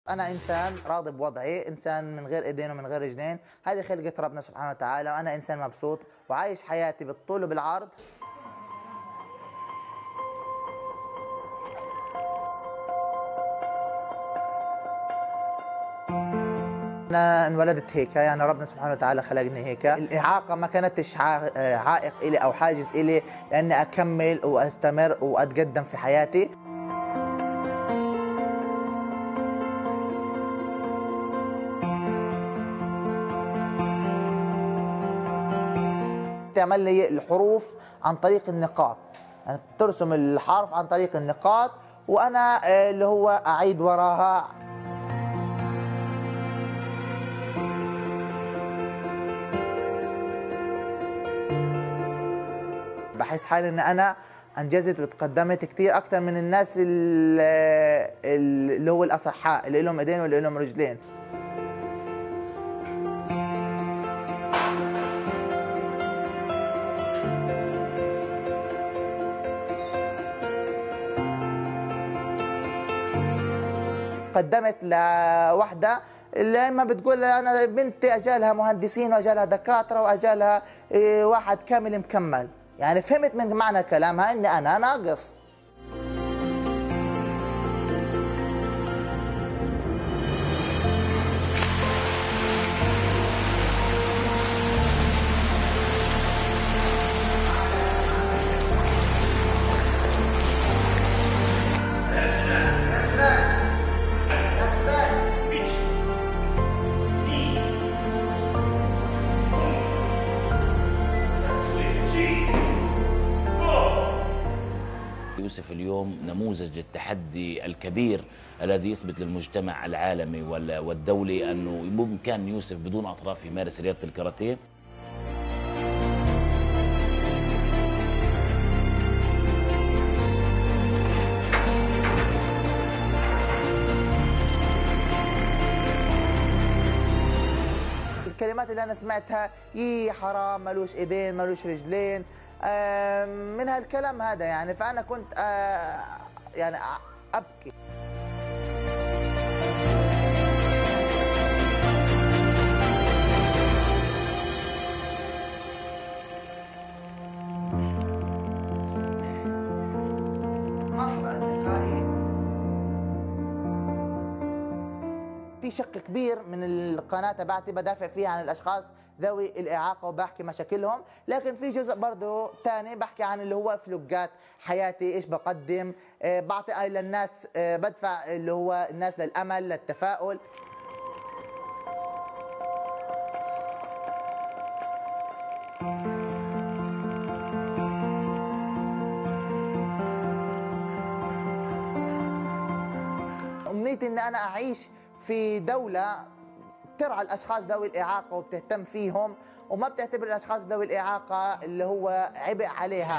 أنا إنسان راضي بوضعي، إنسان من غير إيدين ومن غير رجلين، هذه خلقة ربنا سبحانه وتعالى، وأنا إنسان مبسوط وعايش حياتي بالطول وبالعرض. أنا انولدت هيك، يعني ربنا سبحانه وتعالى خلقني هيك. الإعاقة ما كانتش عائق إلي أو حاجز إلي لأني أكمل وأستمر وأتقدم في حياتي. تعمل لي الحروف عن طريق النقاط، يعني ترسم الحرف عن طريق النقاط وأنا اللي هو أعيد وراها. بحس حالي ان انا انجزت وتقدمت كتير اكتر من الناس اللي هو الاصحاء اللي لهم ايدين واللي لهم رجلين. قدمت لوحده لما بتقول انا بنتي اجالها مهندسين واجالها دكاتره واجالها واحد كامل مكمل، يعني فهمت من معنى كلامها اني انا ناقص. يوسف اليوم نموذج للتحدي الكبير الذي يثبت للمجتمع العالمي والدولي أنه بإمكان يوسف بدون أطراف يمارس رياضة الكاراتيه. الكلمات اللي انا سمعتها يي حرام ملوش ايدين ملوش رجلين، من هالكلام هذا يعني، فانا كنت يعني ابكي. مرحبا اصدقائي. في شق كبير من القناة تبعتي بدافع فيها عن الأشخاص ذوي الإعاقة وبحكي مشاكلهم، لكن في جزء برضه ثاني بحكي عن اللي هو فلوقات حياتي، إيش بقدم، بعطي للناس، بدفع اللي هو الناس للأمل للتفاؤل. أمنيتي إن أنا أعيش في دولة بترعى الاشخاص ذوي الاعاقه وبتهتم فيهم وما بتعتبر الاشخاص ذوي الاعاقه اللي هو عبء عليها.